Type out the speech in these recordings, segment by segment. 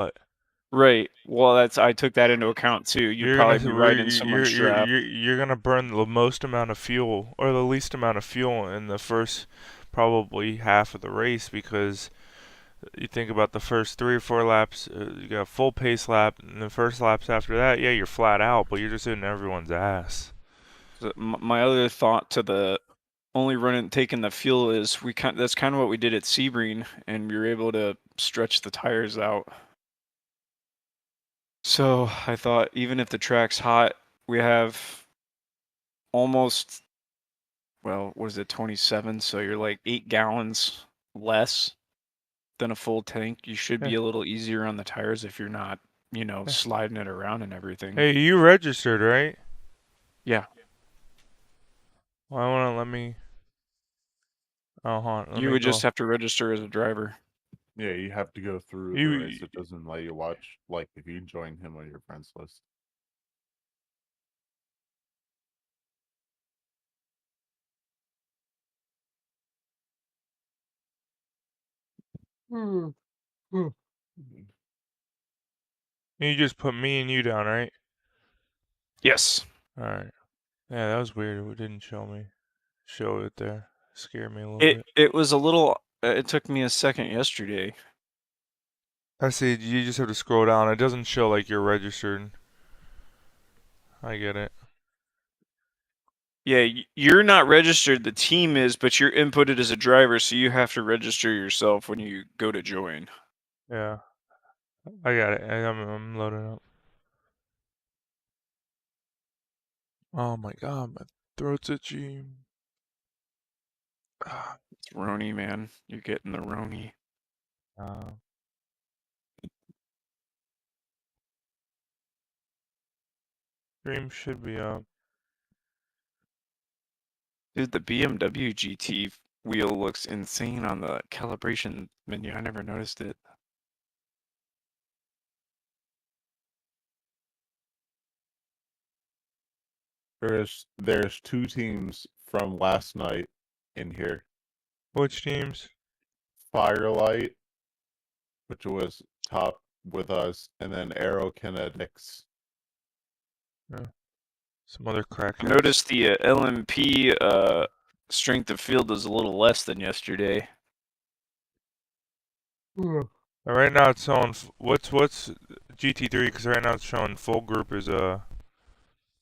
But Right. Well, I took that into account too. You'd you're probably gonna be right in someone's trap. you're gonna burn the most amount of fuel or the least amount of fuel in the first probably half of the race because you think about the first 3 or 4 laps, you got a full pace lap, and the first laps after that, yeah, you're flat out, but you're just hitting everyone's ass. So my other thought to the only running taking the fuel is that's kind of what we did at Sebring, and we were able to stretch the tires out. So I thought even if the track's hot, we have almost, well, what is it, 27? So you're like 8 gallons less than a full tank. You should Yeah, be a little easier on the tires if you're not, yeah. sliding it around and everything. Hey, you registered, right? Yeah, Why won't it let me? Oh, hold on, let you me would just go. have to register as a driver. Yeah, you have to go through the You, race. It doesn't let you watch, like, if you join him on your friends list. you just put me and you down, right? Yes. All right. Yeah, that was weird. It didn't show it there. Scared me a little It bit. it was a little. It took me a second yesterday. I see. You just have to scroll down. It doesn't show like you're registered. I get it. Yeah, you're not registered. The team is, but you're inputted as a driver, so you have to register yourself when you go to join. Yeah, I got it. I'm loading up. Oh my god, my throat's itchy. Ah, It's Roni, man. You're getting the Roni. uh, stream should be up. Dude, the BMW GT wheel looks insane on the calibration menu. I never noticed it. There's 2 teams from last night in here. Which teams? Firelight, which was top with us, and then Aero Kinetics. Yeah. Some other I crackheads. noticed the LMP strength of field is a little less than yesterday. Right now it's showing what's GT3 because right now it's showing full group is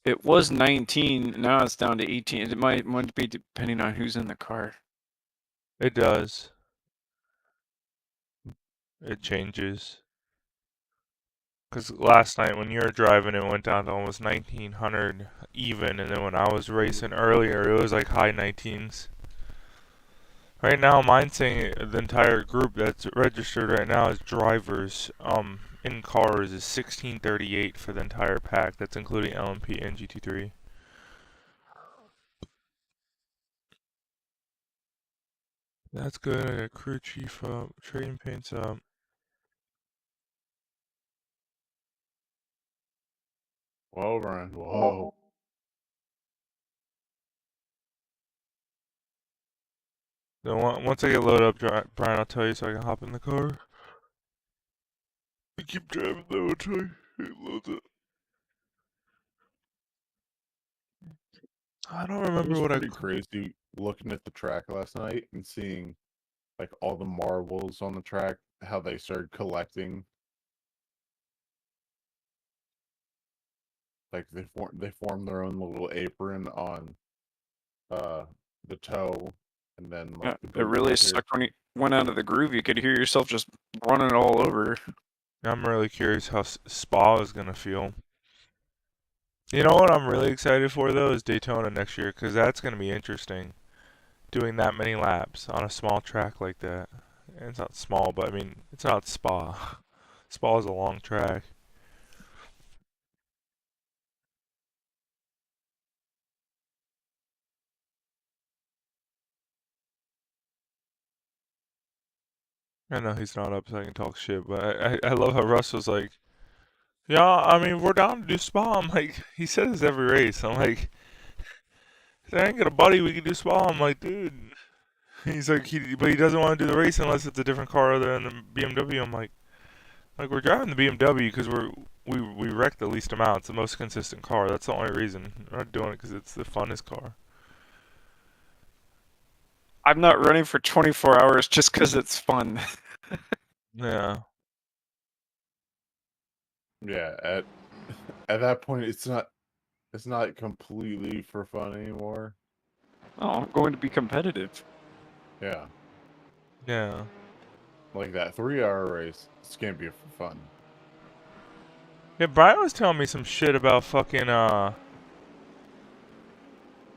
It was 19, now it's down to 18. It might be depending on who's in the car. it does. It changes. Because last night when you were driving, it went down to almost 1900 even, and then when I was racing earlier, it was like high 19s. Right now, mine's saying the entire group that's registered right now as drivers, in cars is 1638 for the entire pack. That's including LMP and GT3. That's good. I got crew chief up, trading paints up. Whoa, Brian. Whoa. Then once I get loaded up, Brian, I'll tell you so I can hop in the car. I keep driving though until it loads up. I don't It remember was what I. pretty crazy looking at the track last night and seeing like all the marbles on the track, how they started collecting. Like they formed their own little apron on uh the toe, and then like the It boot really fender. sucked when you went out of the groove. You could hear yourself just running all over. I'm really curious how Spa is gonna feel. You know what I'm really excited for though is Daytona next year because that's gonna be interesting. Doing that many laps on a small track like that. And it's not small, but I mean it's not Spa. Spa is a long track. I know he's not up so I can talk shit, but I love how Russ was like, yeah, I mean we're down to do Spa. I'm like, he says this every race. I'm like, I ain't got a buddy we can do Spa. I'm like, dude. He's like, but he doesn't want to do the race unless it's a different car other than the BMW. I'm like, Like we're driving the BMW because we wreck the least amount. It's the most consistent car. That's the only reason. We're not doing it because it's the funnest car. I'm not running for 24 hours just because it's fun. Yeah. Yeah, at that point, it's not completely for fun anymore. Oh, I'm going to be competitive. Yeah, Yeah. like that 3-hour race. It's gonna be for fun. Yeah, Brian was telling me some shit about fucking I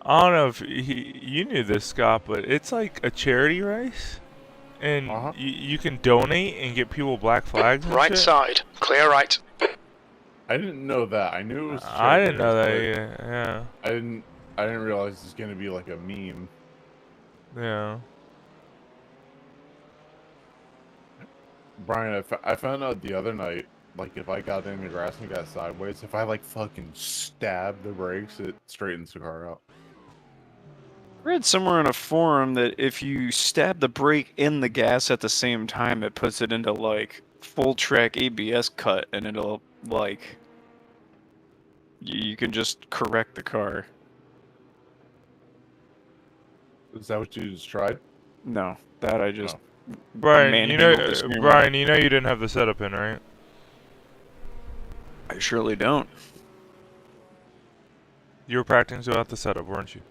don't know if you knew this, Scott, but it's like a charity race, and you can donate and get people black flags and Right shit. side, clear right. I didn't know that. I knew it was. I didn't know that. charity race, Yeah. but I didn't realize it's gonna be like a meme. Yeah. Brian, I found out the other night, like if I got in the grass and got sideways, if I like fucking stab the brakes, it straightens the car out. I read somewhere in a forum that if you stab the brake in the gas at the same time, it puts it into like full track ABS cut, and it'll like you can just correct the car. Is that what you just tried? No, that I just Brian, you know, manhandled the steering wheel. Brian, you know you didn't have the setup in, right? I surely don't. You were practicing without the setup, weren't you?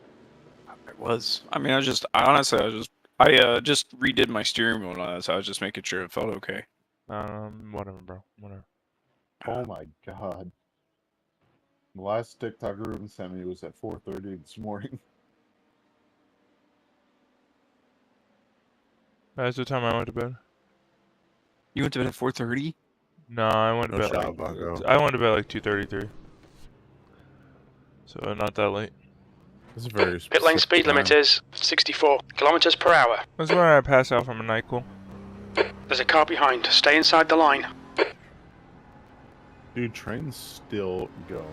I was. I mean, I just redid my steering wheel and all that, so I was just making sure it felt okay. Whatever, bro. Whatever. Oh my god. The last TikTok Ruben sent me was at 4:30 this morning. That's the time I went to bed. You went to bed at 4:30? No, I went to bed shut like up, Bucko. I went to bed like 2:33. So not that late. It's a very Pit lane specific speed limit time. is 64 kilometers per hour. That's when I passed out from a NyQuil. There's a car behind. Stay inside the line. Dude, trains still go.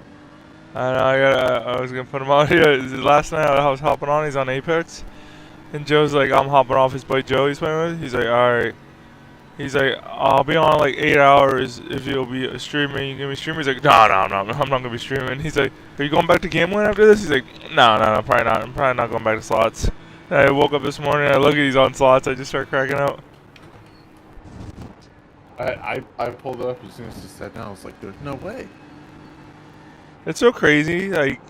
I know, I was gonna put him on here. Last night I was hopping on, he's on Apex. And Joe's like, I'm hopping off his buddy Joe he's playing with. He's like, alright. He's like, I'll be on like 8 hours if you'll be streaming. You give me streaming? He's like, no, I'm not gonna be streaming. He's like, are you going back to gambling after this? He's like, no, probably not. I'm probably not going back to slots. And I woke up this morning, I look at he's on slots, I just start cracking out. I pulled up as soon as he sat down. I was like, there's no way. It's so crazy, like,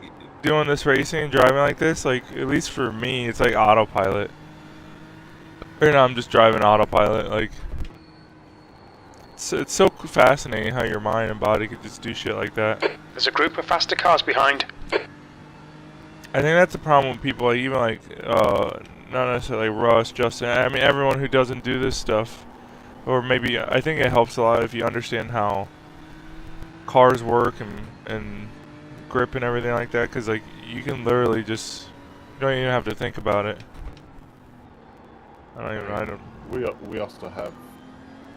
doing this racing and driving like this, like, at least for me, it's like autopilot. Right now I'm just driving autopilot, like, it's so fascinating how your mind and body could just do shit like that. There's a group of faster cars behind. I think that's the problem with people, like, even like, not necessarily like Russ, Justin, I mean everyone who doesn't do this stuff. Or maybe, I think it helps a lot if you understand how cars work and grip and everything like that, because like, you can literally just, you don't even have to think about it. I don't. We also have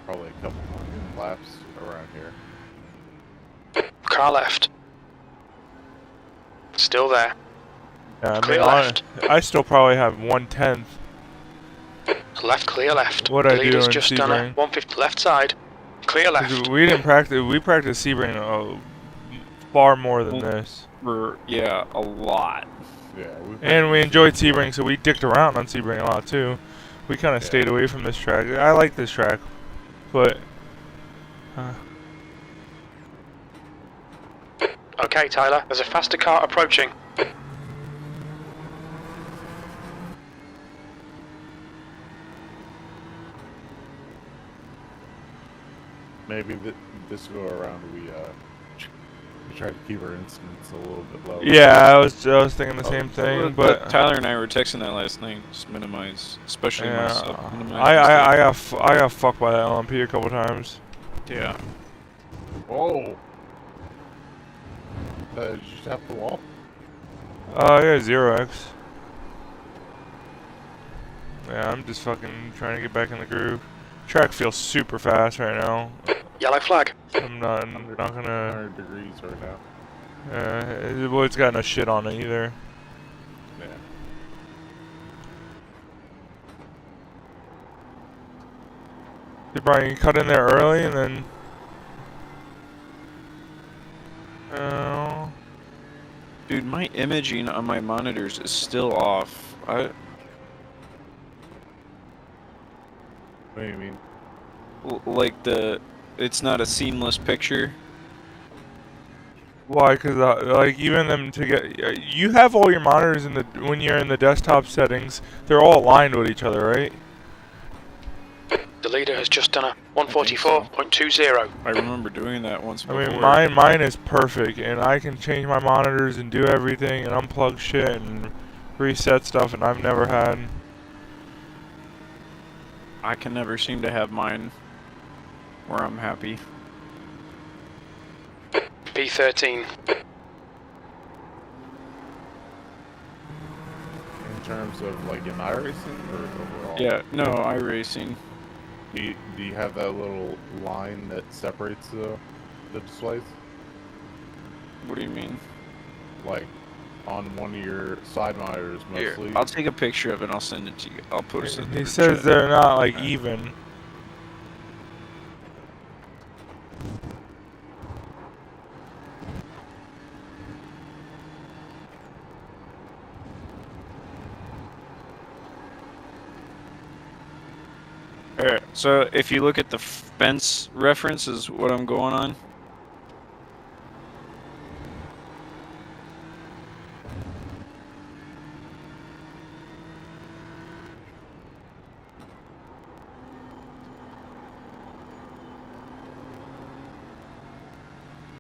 probably a couple million laps around here. Car left. Still there. Yeah, I Clear mean, left. I still probably have 1/10 Left, clear left. what I The lead do is in just done Sebring. at 150 left side. Clear left. We didn't practice. We practiced Sebring far more than this. Yeah, a lot. Yeah. And we enjoyed Sebring, so we dicked around on Sebring a lot too. We kind of stayed away from this track. I like this track, but Okay, Tyler. There's a faster car approaching. Maybe this go around we try to keep our incidents a little bit lower. yeah, I was thinking the same thing. But Tyler and I were texting that last night. Just minimize, especially yeah, myself. Minimize I got fucked by that LMP a couple times. yeah. Oh. Did you just tap the wall? I got 0x. Yeah, I'm just fucking trying to get back in the groove. Track feels super fast right now. Yellow flag. I'm not gonna. 100 degrees right now. Well, it's got no shit on it either. Yeah. Did Brian cut in there early and then Oh. Dude, my imaging on my monitors is still off. What do you mean? Like it's not a seamless picture. Why? Cause like even them to get you have all your monitors in the when you're in the desktop settings, they're all aligned with each other, right? The leader has just done a 144.20. I remember doing that once I before. mean, mine is perfect, and I can change my monitors and do everything and unplug shit and reset stuff, and I've never had. I can never seem to have mine where I'm happy. P13. In terms of like in iRacing or overall? Yeah, no, iRacing. Do you have that little line that separates the displays? What do you mean? Like on one of your side monitors Here, mostly? I'll take a picture of it and I'll send it to you. I'll post it in the He group says chat. they're not like even. Alright, so if you look at the fence reference is what I'm going on.